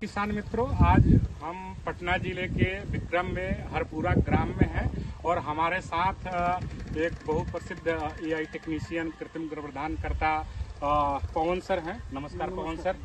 किसान मित्रों, आज हम पटना जिले के विक्रम में हरपुरा ग्राम में हैं और हमारे साथ एक बहुत प्रसिद्ध एआई टेक्नीशियन कृत्रिम गर्भाधान करता पवन सर हैं। नमस्कार पवन सर।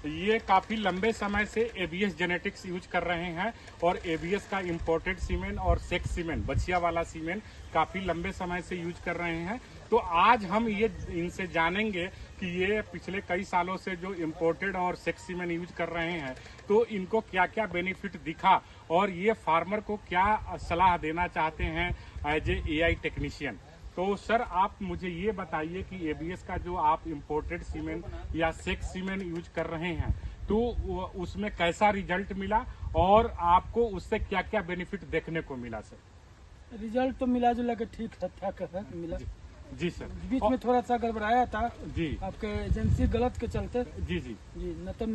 ये काफी लंबे समय से एबीएस जेनेटिक्स यूज कर रहे हैं और एबीएस का इंपोर्टेड सीमेन और सेक्स सीमेन, बछिया वाला सीमेन काफी लंबे समय से यूज कर रहे हैं। तो आज हम ये इनसे जानेंगे कि ये पिछले कई सालों से जो इंपोर्टेड और सेक्स सीमेन यूज कर रहे हैं तो इनको क्या क्या बेनिफिट दिखा और ये फार्मर को क्या सलाह देना चाहते हैं एज एआई टेक्नीशियन। तो सर, आप मुझे ये बताइए कि एबीएस का जो आप इंपोर्टेड सीमेन या सेक्स सीमेन यूज कर रहे हैं तो उसमें कैसा रिजल्ट मिला और आपको उससे क्या क्या बेनिफिट देखने को मिला सर? रिजल्ट तो मिला जुला के ठीक ठाक है मिला। जी सर। बीच में थोड़ा सा गड़बड़ाया था जी, आपके एजेंसी गलत के चलते। जी जी जी, न तो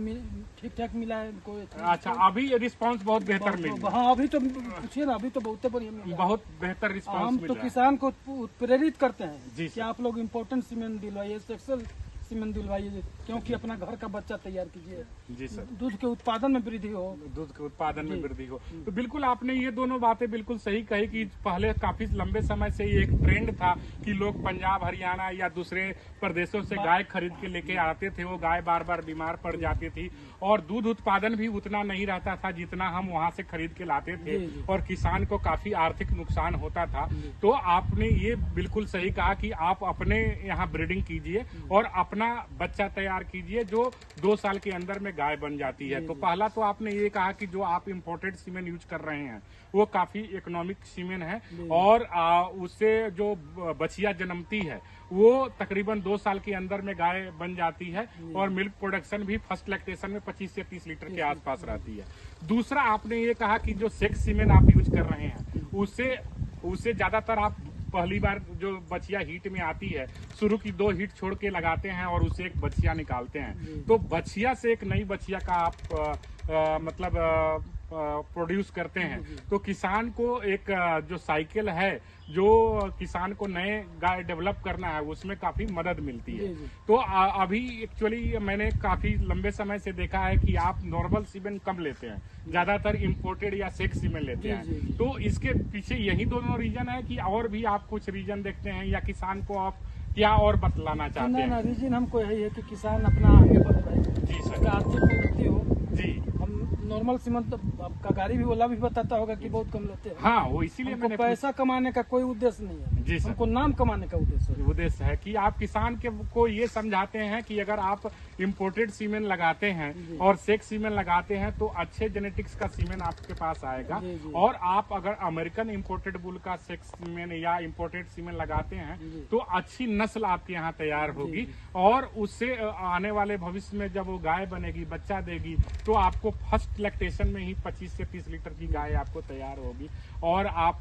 ठीक ठाक मिला है इनको। अच्छा, अभी रिस्पांस बहुत बेहतर मिला। हाँ, अभी तो पूछिए ना, अभी तो बहुत बढ़िया मिला, बहुत बेहतर रिस्पांस हम मिल तो रहा है। किसान को प्रेरित करते हैं जी कि आप लोग इम्पोर्टेंट सीमेंट दिलवाइए, सेक्सुअल सीमेंट दिलवाइए, क्योंकि अपना घर का बच्चा तैयार कीजिए। जी सर। दूध के उत्पादन में वृद्धि हो, दूध के उत्पादन में वृद्धि हो। तो बिल्कुल आपने ये दोनों बातें बिल्कुल सही कही कि पहले काफी लंबे समय से ये एक ट्रेंड था कि लोग पंजाब, हरियाणा या दूसरे प्रदेशों से गाय खरीद के लेके आते थे। वो गाय बार बार बीमार पड़ जाती थी और दूध उत्पादन भी उतना नहीं रहता था जितना हम वहाँ से खरीद के लाते थे और किसान को काफी आर्थिक नुकसान होता था। तो आपने ये बिल्कुल सही कहा कि आप अपने यहाँ ब्रीडिंग कीजिए और अपना बच्चा तैयार कीजिए जो 2 साल के अंदर में गाय बन जाती है। तो पहला तो आपने ये कहा कि जो आप इंपोर्टेड सीमेन यूज कर रहे हैं वो काफी इकोनॉमिक सीमेन है और उससे जो बछिया जन्मती है वो तकरीबन 2 साल के अंदर में गाय बन जाती है और मिल्क प्रोडक्शन भी फर्स्ट लैक्टेशन में 25 से 30 लीटर के आसपास रहती है। दूसरा आपने ये कहा कि जो सेक्स सीमेन आप यूज कर रहे हैं उससे ज्यादातर आप पहली बार जो बछिया हीट में आती है, शुरू की 2 हीट छोड़ के लगाते हैं और उसे एक बछिया निकालते हैं। तो बछिया से एक नई बछिया का आप मतलब प्रोड्यूस करते हैं। तो किसान को एक जो साइकिल है, जो किसान को नए गाय डेवलप करना है, उसमें काफी मदद मिलती है। तो अभी एक्चुअली मैंने काफी लंबे समय से देखा है कि आप नॉर्मल सीमेन कम लेते हैं, ज्यादातर इंपोर्टेड या सेक्स सीमेन लेते हैं। तो इसके पीछे यही दोनों रीजन है कि और भी आप कुछ रीजन देखते हैं या किसान को आप क्या और बतलाना चाहते हैं? ना, रीजन हमको यही है कि किसान अपना आगे बढ़ रहा है। जी सर। आर्थिक उन्नति हो। जी, नॉर्मल सीमेंट तो आपका गाड़ी भी ओला भी बताता होगा कि बहुत कम लेते हैं। हाँ, वो इसीलिए मैंने पैसा कमाने का कोई उद्देश्य नहीं है। जी सर। हमको नाम कमाने का उद्देश्य है कि आप किसान को ये समझाते हैं कि अगर आप इंपोर्टेड सीमेन लगाते हैं और सेक्स सीमेन लगाते हैं तो अच्छे जेनेटिक्स का सीमेन आपके पास आएगा। और आप अगर अमेरिकन इंपोर्टेड बुल का सेक्स सीमेन या इंपोर्टेड सीमेन लगाते हैं तो अच्छी नस्ल आपके यहाँ तैयार होगी और उससे आने वाले भविष्य में जब वो गाय बनेगी, बच्चा देगी, तो आपको फर्स्ट लैक्टेशन में ही 25 से 30 लीटर की गाय आपको तैयार होगी। और आप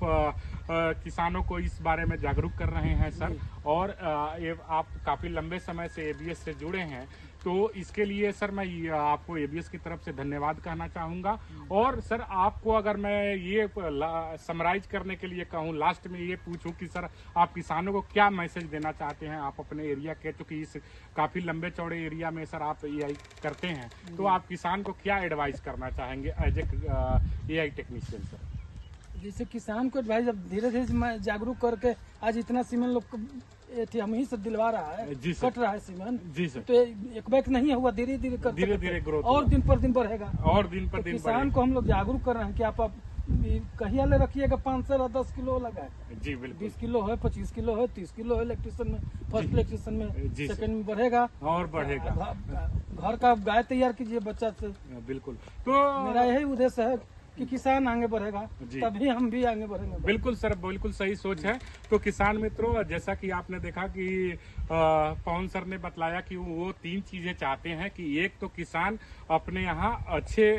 किसानों को इस बारे में जागरूक कर रहे हैं सर। और आप काफी लंबे समय से एबीएस से जुड़े हैं, तो इसके लिए सर मैं आपको एबीएस की तरफ से धन्यवाद कहना चाहूंगा। और सर, आपको अगर मैं ये समराइज करने के लिए कहूँ, लास्ट में ये पूछूं कि सर आप किसानों को क्या मैसेज देना चाहते हैं? आप अपने एरिया के, चूंकि इस काफी लंबे चौड़े एरिया में सर आप एआई करते हैं, तो आप किसान को क्या एडवाइस करना चाहेंगे as a AI technician sir? जैसे किसान को एडवाइस, अब धीरे धीरे जागरूक करके आज इतना सीमेंट लोग हम ही से दिलवा रहा है, कट रहा है सीमेंट। जी सर। तो एक बैग नहीं हुआ, धीरे धीरे ग्रोथ और दिन पर दिन बढ़ेगा और दिन पर दिन किसान को हम लोग जागरूक कर रहे हैं कि आप कहिया ले रखिएगा 5 से 10 किलो लगाए। जी बिल्कुल। 20 किलो है, 25 किलो है, 30 किलो है इलेक्ट्रिशियन में, फर्स्ट इलेक्ट्रिशियन में, सेकंड में बढ़ेगा और बढ़ेगा। घर का गाय तैयार कीजिए बच्चा से। बिल्कुल। तो मेरा यही उद्देश्य है कि किसान आगे बढ़ेगा तभी हम भी आगे बढ़ेंगे। बिल्कुल सर, बिल्कुल सही सोच है। तो किसान मित्रों, जैसा कि आपने देखा कि पवन सर ने बतलाया कि वो 3 चीजें चाहते हैं कि एक तो किसान अपने यहाँ अच्छे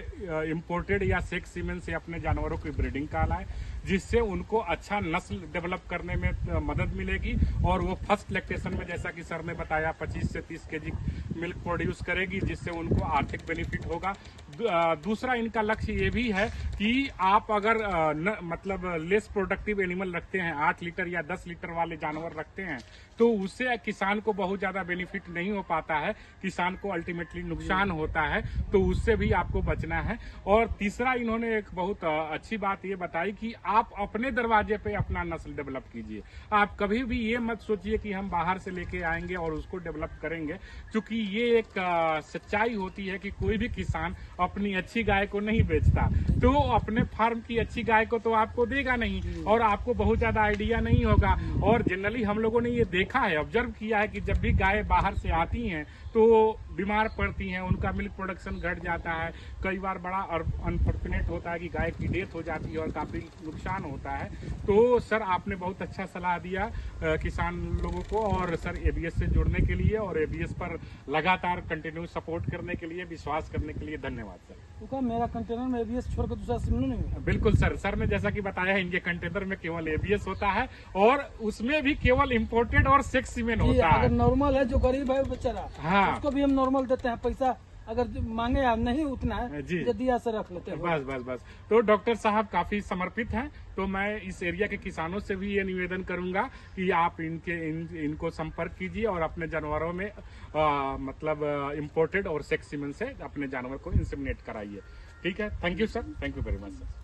इंपोर्टेड या सेक्स सीमेन से अपने जानवरों की ब्रीडिंग कराए, जिससे उनको अच्छा नस्ल डेवलप करने में मदद मिलेगी और वो फर्स्ट लैक्टेशन में जैसा कि सर ने बताया 25 से 30 केजी मिल्क प्रोड्यूस करेगी, जिससे उनको आर्थिक बेनिफिट होगा। दूसरा इनका लक्ष्य ये भी है कि आप अगर मतलब लेस प्रोडक्टिव एनिमल रखते हैं, 8 लीटर या 10 लीटर वाले जानवर रखते हैं, तो उससे किसान को बहुत ज्यादा बेनिफिट नहीं हो पाता है, किसान को अल्टीमेटली नुकसान होता है, तो उससे भी आपको बचना है। और तीसरा इन्होंने एक बहुत अच्छी बात ये बताई कि आप अपने दरवाजे पे अपना नस्ल डेवलप कीजिए। आप कभी भी ये मत सोचिए कि हम बाहर से लेके आएंगे और उसको डेवलप करेंगे, क्योंकि ये एक सच्चाई होती है कि कोई भी किसान अपनी अच्छी गाय को नहीं बेचता, तो अपने फार्म की अच्छी गाय को तो आपको देगा नहीं और आपको बहुत ज्यादा आइडिया नहीं होगा। और जनरली हम लोगों ने ये देखा है, ऑब्जर्व किया है कि जब भी गाय बाहर से आती हैं तो बीमार पड़ती हैं, उनका मिल्क प्रोडक्शन घट जाता है, कई बार बड़ा अनफॉर्चुनेट होता है कि गाय की डेथ हो जाती है और काफी नुकसान होता है। तो सर आपने बहुत अच्छा सलाह दिया किसान लोगों को, और सर एबीएस से जुड़ने के लिए और एबीएस पर लगातार कंटिन्यू सपोर्ट करने के लिए, विश्वास करने के लिए धन्यवाद सर। तो मेरा कंटेनर में एबीएस छोड़ कर दूसरा सिम नहीं है? बिल्कुल सर, सर ने जैसा कि बताया है इनके कंटेनर में केवल एबीएस होता है और उसमें भी केवल इम्पोर्टेड और सेक्स सीमेंट होता है। अगर नॉर्मल है जो गरीब है बेचारा, हाँ, उसको भी हम नॉर्मल देते हैं, पैसा अगर मांगे या नहीं उतना है जो दिया से रख लेते हैं। बस। तो डॉक्टर साहब काफी समर्पित हैं, तो मैं इस एरिया के किसानों से भी ये निवेदन करूंगा कि आप इनको संपर्क कीजिए और अपने जानवरों में मतलब इम्पोर्टेड और सेक्स सीमेंट से अपने जानवर को इंसेमिनेट कराइए। ठीक है, thank you sir, thank you very much sir.